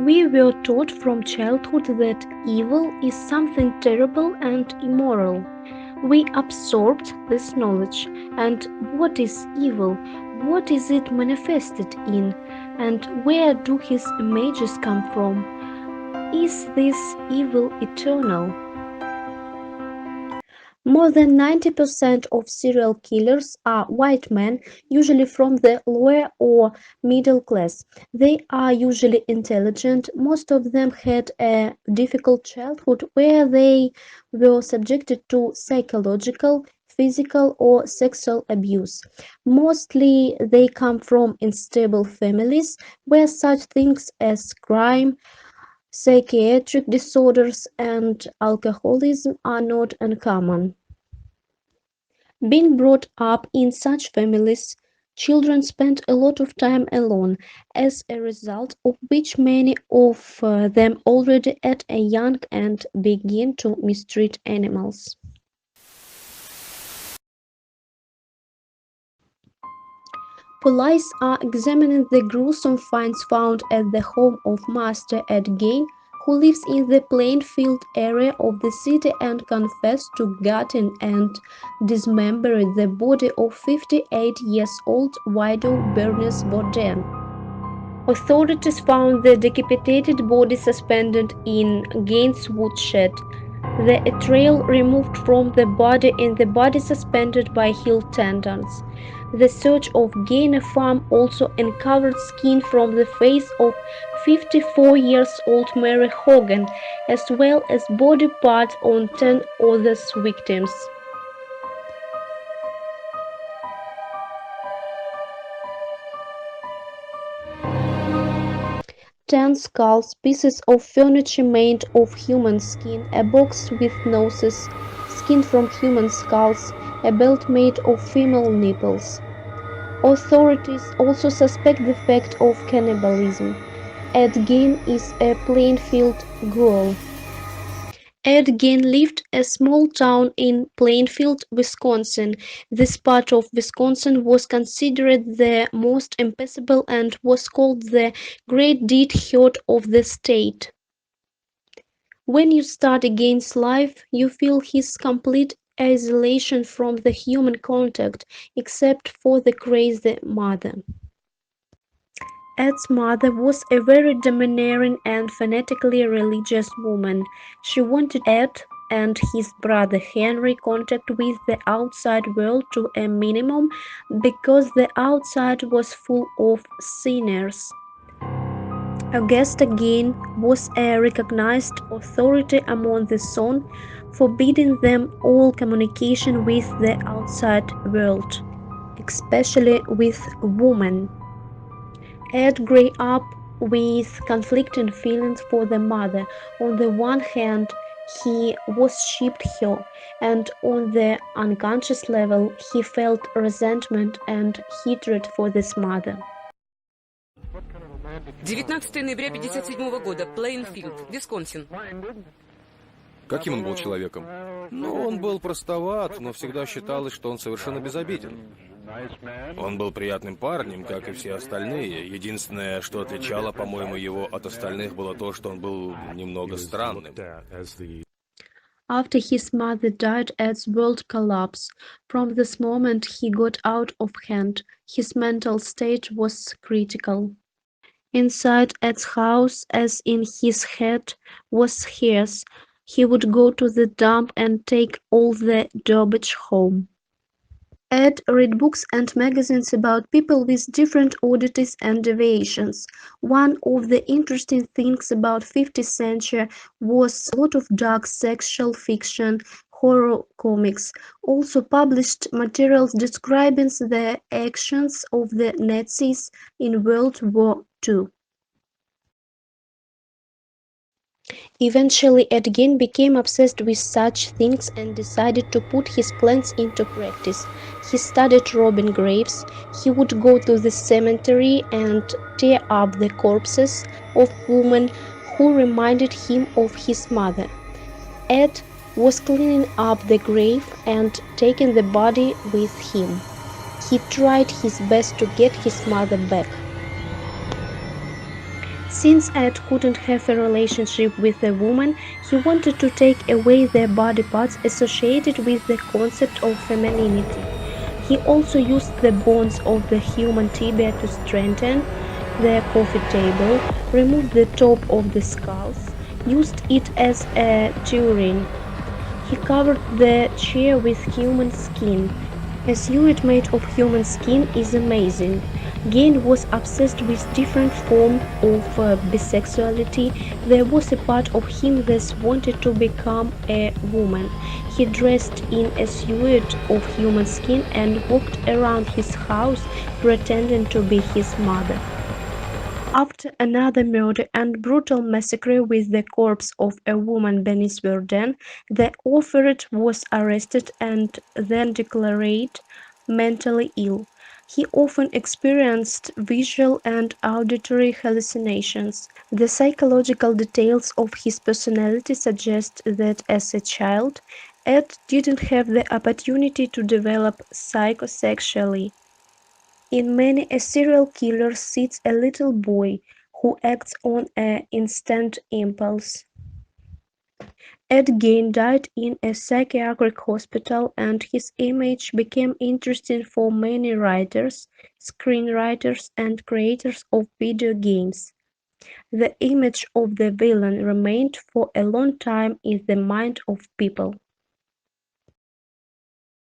We were taught from childhood that evil is something terrible and immoral. We absorbed this knowledge. And what is evil? What is it manifested in? And where do his images come from? Is this evil eternal? More than 90% of serial killers are white men, usually from the lower or middle class. They are usually intelligent. Most of them had a difficult childhood where they were subjected to psychological, physical, or sexual abuse. Mostly they come from unstable families where such things as crime, psychiatric disorders, and alcoholism are not uncommon. Being brought up in such families, children spend a lot of time alone, as a result of which many of them already at a young age begin to mistreat animals. Police are examining the gruesome finds found at the home of Master Ed Gein, who lives in the Plainfield area of the city, and confessed to gutting and dismembering the body of 58-year-old widow Bernice Bourdain. Authorities found the decapitated body suspended in Gaines' woodshed, the entrail removed from the body and the body suspended by heel tendons. The search of Gaines farm also uncovered skin from the face of 54-year-old Mary Hogan, as well as body parts on 10 other victims. 10 skulls, pieces of furniture made of human skin, a box with noses, skin from human skulls, a belt made of female nipples. Authorities also suspect the fact of cannibalism. Ed Gein is a Plainfield girl. Ed Gein lived in a small town in Plainfield, Wisconsin. This part of Wisconsin was considered the most impassable and was called the Great Dead Heart of the state. When you start Gein's life, you feel his complete isolation from the human contact, except for the crazy mother. Ed's mother was a very domineering and fanatically religious woman. She wanted Ed and his brother Henry contact with the outside world to a minimum because the outside was full of sinners. Augusta Gein was a recognized authority among the Son, forbidding them all communication with the outside world, especially with women. Ed grew up with conflicting feelings for the mother. On the one hand, he worshipped her, and on the unconscious level, he felt resentment and hatred for this mother. 19 ноября 1957 года, Плейнфилд, Висконсин. Каким он был человеком? Ну, он был простоват, но всегда считалось, что он совершенно безобиден. Он был приятным парнем, как и все остальные. Единственное, что отличало, по-моему, его от остальных, было то, что он был немного странным. After his mother died, Ed's world collapsed. From this moment, he got out of hand. His mental state was critical. Inside Ed's house, as in his head, was hers. He would go to the dump and take all the garbage home. Ed read books and magazines about people with different oddities and deviations. One of the interesting things about 50th century was a lot of dark sexual fiction, horror comics, also published materials describing the actions of the Nazis in World War II. Eventually, Ed Gein became obsessed with such things and decided to put his plans into practice. He started robbing graves. He would go to the cemetery and tear up the corpses of women who reminded him of his mother. Ed was cleaning up the grave and taking the body with him. He tried his best to get his mother back. Since Ed couldn't have a relationship with a woman, he wanted to take away the body parts associated with the concept of femininity. He also used the bones of the human tibia to strengthen the coffee table, removed the top of the skulls, used it as a tureen. He covered the chair with human skin. A suit made of human skin is amazing. Gain was obsessed with different forms of bisexuality. There was a part of him that wanted to become a woman. He dressed in a suit of human skin and walked around his house pretending to be his mother. After another murder and brutal massacre with the corpse of a woman beneath Verdun, the author was arrested and then declared mentally ill. He often experienced visual and auditory hallucinations. The psychological details of his personality suggest that as a child, Ed didn't have the opportunity to develop psychosexually. In many a serial killer sees a little boy who acts on an instant impulse. Ed Gein died in a psychiatric hospital, and his image became interesting for many writers, screenwriters, and creators of video games. The image of the villain remained for a long time in the mind of people.